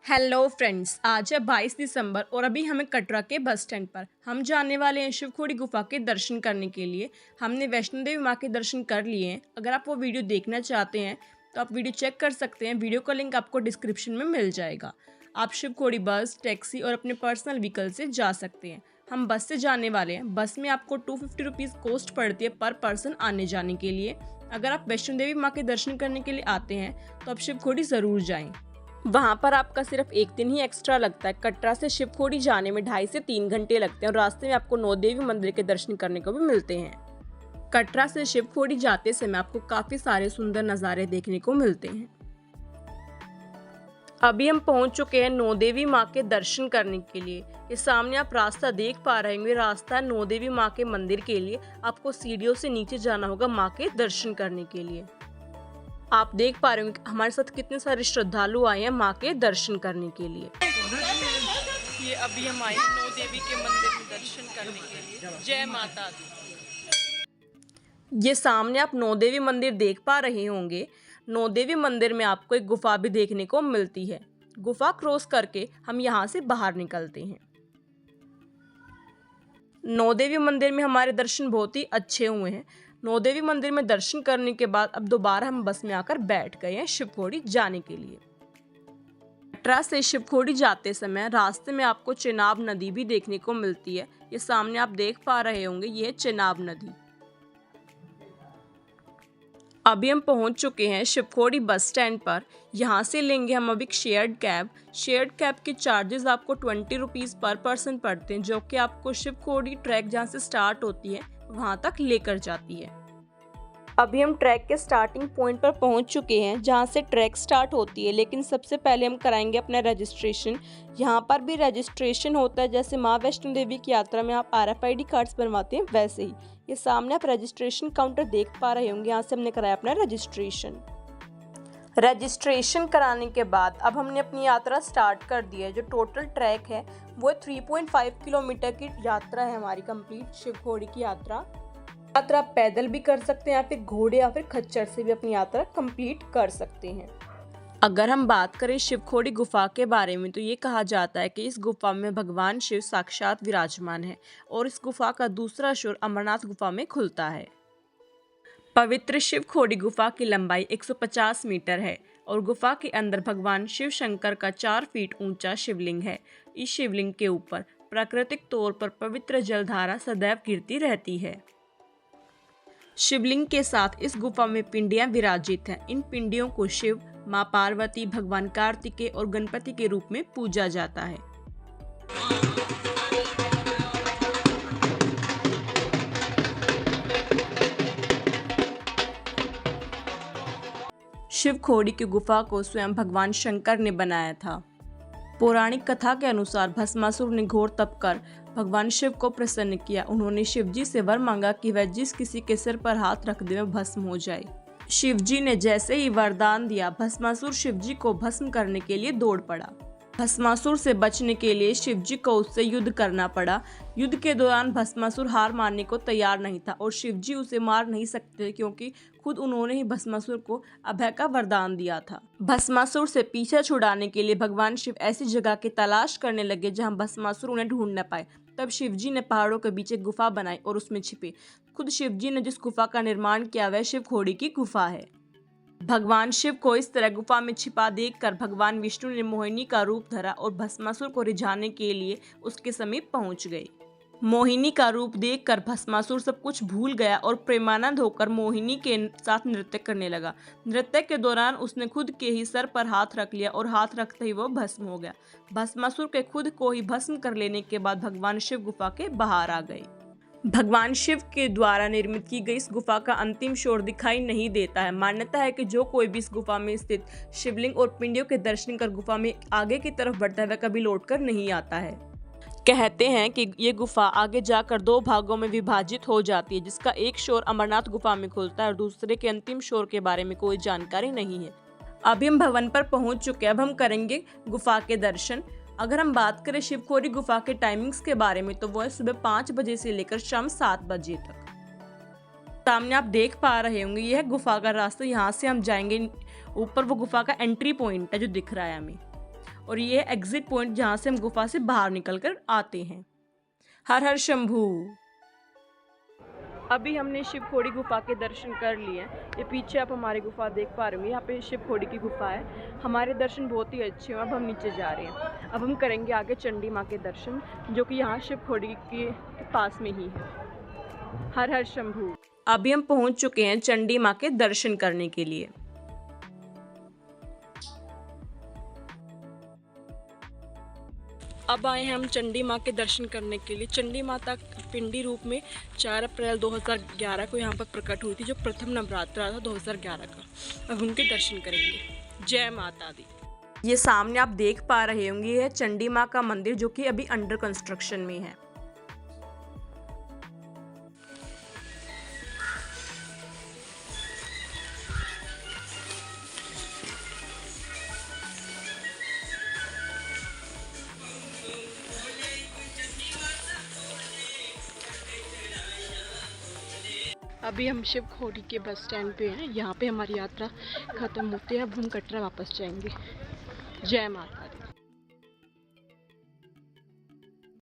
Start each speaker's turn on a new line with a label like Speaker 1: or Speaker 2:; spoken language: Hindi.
Speaker 1: हेलो फ्रेंड्स, आज है 22 दिसंबर और अभी हमें कटरा के बस स्टैंड पर हम जाने वाले हैं शिवखोड़ी गुफा के दर्शन करने के लिए। हमने वैष्णो देवी माँ के दर्शन कर लिए हैं। अगर आप वो वीडियो देखना चाहते हैं तो आप वीडियो चेक कर सकते हैं। वीडियो का लिंक आपको डिस्क्रिप्शन में मिल जाएगा। आप शिवखोड़ी बस, टैक्सी और अपने पर्सनल व्हीकल से जा सकते हैं। हम बस से जाने वाले हैं। बस में आपको 250 रुपीज़ कॉस्ट पड़ती है पर पर्सन आने जाने के लिए। अगर आप वैष्णो देवी माँ के दर्शन करने के लिए आते हैं तो आप शिवखोड़ी ज़रूर जाएँ। वहाँ पर आपका सिर्फ एक दिन ही एक्स्ट्रा लगता है। कटरा से शिवखोड़ी जाने में 2.5 से 3 घंटे लगते हैं और रास्ते में आपको नौ देवी मंदिर के दर्शन करने को भी मिलते हैं। कटरा से शिवखोड़ी जाते समय आपको काफ़ी सारे सुंदर नज़ारे देखने को मिलते हैं। अभी हम पहुंच चुके हैं नौ देवी माँ के दर्शन करने के लिए। ये सामने आप रास्ता देख पा रहे होंगे, रास्ता है नौ देवी माँ के मंदिर के लिए। आपको सीढ़ियों से नीचे जाना होगा माँ के दर्शन करने के लिए। आप देख पा रहे होंगे हमारे साथ कितने सारे श्रद्धालु आए हैं माँ के दर्शन करने के लिए। ये अभी हम आए नौ देवी के मंदिर में दर्शन करने के लिए। जय माता दी। ये सामने आप नौ देवी मंदिर देख पा रहे होंगे। नौ देवी मंदिर में आपको एक गुफा भी देखने को मिलती है। गुफा क्रॉस करके हम यहाँ से बाहर निकलते हैं। नौ देवी मंदिर में हमारे दर्शन बहुत ही अच्छे हुए हैं। नौ देवी मंदिर में दर्शन करने के बाद अब दोबारा हम बस में आकर बैठ गए हैं शिवखोड़ी जाने के लिए। कटरा से शिवखोड़ी जाते समय रास्ते में आपको चेनाब नदी भी देखने को मिलती है। ये सामने आप देख पा रहे होंगे, ये है चेनाब नदी। अभी हम पहुंच चुके हैं शिवखोड़ी बस स्टैंड पर। यहाँ से लेंगे हम अभी शेयर्ड कैब। शेयर्ड कैब के चार्जेस आपको 20 रुपीज़ पर पर्सन पड़ते हैं, जो कि आपको शिवखोड़ी ट्रैक जहाँ से स्टार्ट होती है वहाँ तक लेकर जाती है। अभी हम ट्रैक के स्टार्टिंग पॉइंट पर पहुँच चुके हैं जहाँ से ट्रैक स्टार्ट होती है, लेकिन सबसे पहले हम कराएंगे अपना रजिस्ट्रेशन। यहाँ पर भी रजिस्ट्रेशन होता है जैसे माँ वैष्णो देवी की यात्रा में आप RFID कार्ड्स बनवाते हैं वैसे ही। ये सामने आप रजिस्ट्रेशन काउंटर देख पा रहे होंगे, यहाँ से हमने कराया अपना रजिस्ट्रेशन कराने के बाद अब हमने अपनी यात्रा स्टार्ट कर दी है। जो टोटल ट्रैक है वो 3.5 किलोमीटर की यात्रा है हमारी कंप्लीट शिवखोड़ी की यात्रा। आप पैदल भी कर सकते हैं या फिर घोड़े या फिर खच्चर से भी अपनी यात्रा कंप्लीट कर सकते हैं। अगर हम बात करें शिवखोड़ी गुफा के बारे में तो ये कहा जाता है कि इस गुफा में भगवान शिव साक्षात विराजमान है और इस गुफा का दूसरा शोर अमरनाथ गुफा में खुलता है। पवित्र शिवखोड़ी गुफा की लंबाई 150 मीटर है और गुफा के अंदर भगवान शिव शंकर का 4 फीट ऊंचा शिवलिंग है। इस शिवलिंग के ऊपर प्राकृतिक तौर पर पवित्र जलधारा सदैव गिरती रहती है। शिवलिंग के साथ इस गुफा में पिंडियां विराजित हैं। इन पिंडियों को शिव, मां पार्वती, भगवान कार्तिकेय और गणपति के रूप में पूजा जाता है। शिवखोड़ी की गुफा को स्वयं भगवान शंकर ने बनाया था। पौराणिक कथा के अनुसार भस्मासुर ने घोर तप कर भगवान शिव को प्रसन्न किया। उन्होंने शिवजी से वर मांगा कि वह जिस किसी के सिर पर हाथ रख दे वह भस्म हो जाए। शिवजी ने जैसे ही वरदान दिया, भस्मासुर शिवजी को भस्म करने के लिए दौड़ पड़ा। भस्मासुर से बचने के लिए शिवजी को उससे युद्ध करना पड़ा। युद्ध के दौरान भस्मासुर हार मानने को तैयार नहीं था और शिवजी उसे मार नहीं सकते क्योंकि खुद उन्होंने ही भस्मासुर को अभय का वरदान दिया था। भस्मासुर से पीछा छुड़ाने के लिए भगवान शिव ऐसी जगह की तलाश करने लगे जहां भस्मासुर उन्हें ढूंढ न पाए। तब शिवजी ने पहाड़ों के बीच एक गुफा बनाई और उसमें छिपे। खुद शिवजी ने जिस गुफा का निर्माण किया वह शिवखोड़ी की गुफा है। भगवान शिव को इस तरह गुफा में छिपा देखकर भगवान विष्णु ने मोहिनी का रूप धरा और भस्मासुर को रिझाने के लिए उसके समीप पहुंच गए। मोहिनी का रूप देखकर भस्मासुर सब कुछ भूल गया और प्रेमानंद होकर मोहिनी के साथ नृत्य करने लगा। नृत्य के दौरान उसने खुद के ही सर पर हाथ रख लिया और हाथ रखते ही वो भस्म हो गया। भस्मासुर के खुद को ही भस्म कर लेने के बाद भगवान शिव गुफा के बाहर आ गए। भगवान शिव के द्वारा निर्मित की गई इस गुफा का अंतिम शोर दिखाई नहीं देता है। मान्यता है कि जो कोई भी इस गुफा में स्थित शिवलिंग और पिंडियों के दर्शन कर गुफा में आगे की तरफ बढ़ता है वह कभी लौटकर नहीं आता है। कहते हैं कि ये गुफा आगे जाकर 2 भागों में विभाजित हो जाती है, जिसका एक शोर अमरनाथ गुफा में खुलता है और दूसरे के अंतिम शोर के बारे में कोई जानकारी नहीं है। अभी हम भवन पर पहुंच चुके हैं। अब हम करेंगे गुफा के दर्शन। अगर हम बात करें शिवखोड़ी गुफा के टाइमिंग्स के बारे में तो वह सुबह 5 बजे से लेकर शाम 7 बजे तक। सामने आप देख पा रहे होंगे यह गुफा का रास्ता। यहाँ से हम जाएंगे ऊपर, वो गुफा का एंट्री पॉइंट है जो दिख रहा है हमें। और ये एग्जिट पॉइंट जहाँ से हम गुफा से बाहर निकल कर आते हैं। हर हर शंभू। अभी हमने शिव खोड़ी गुफा के दर्शन कर लिए। ये पीछे आप हमारी गुफा देख पा रहे होंगे, यहाँ पे शिव खोड़ी की गुफा है। हमारे दर्शन बहुत ही अच्छे हैं। अब हम नीचे जा रहे हैं। अब हम करेंगे आगे चंडी माँ के दर्शन, जो कि यहाँ शिव खोड़ी के पास में ही है। हर हर शंभू। अभी हम पहुँच चुके हैं चंडी माँ के दर्शन करने के लिए। अब आए हैं हम चंडी माँ के दर्शन करने के लिए। चंडी माता पिंडी रूप में 4 अप्रैल 2011 को यहाँ पर प्रकट हुई थी, जो प्रथम नवरात्रा था 2011 का। अब उनके दर्शन करेंगे। जय माता दी। ये सामने आप देख पा रहे होंगे, ये है चंडी माँ का मंदिर, जो कि अभी अंडर कंस्ट्रक्शन में है। अभी हम शिव खोड़ी के बस स्टैंड पे हैं। यहाँ पे हमारी यात्रा खत्म होती है। अब हम कटरा वापस जाएंगे। जय माता।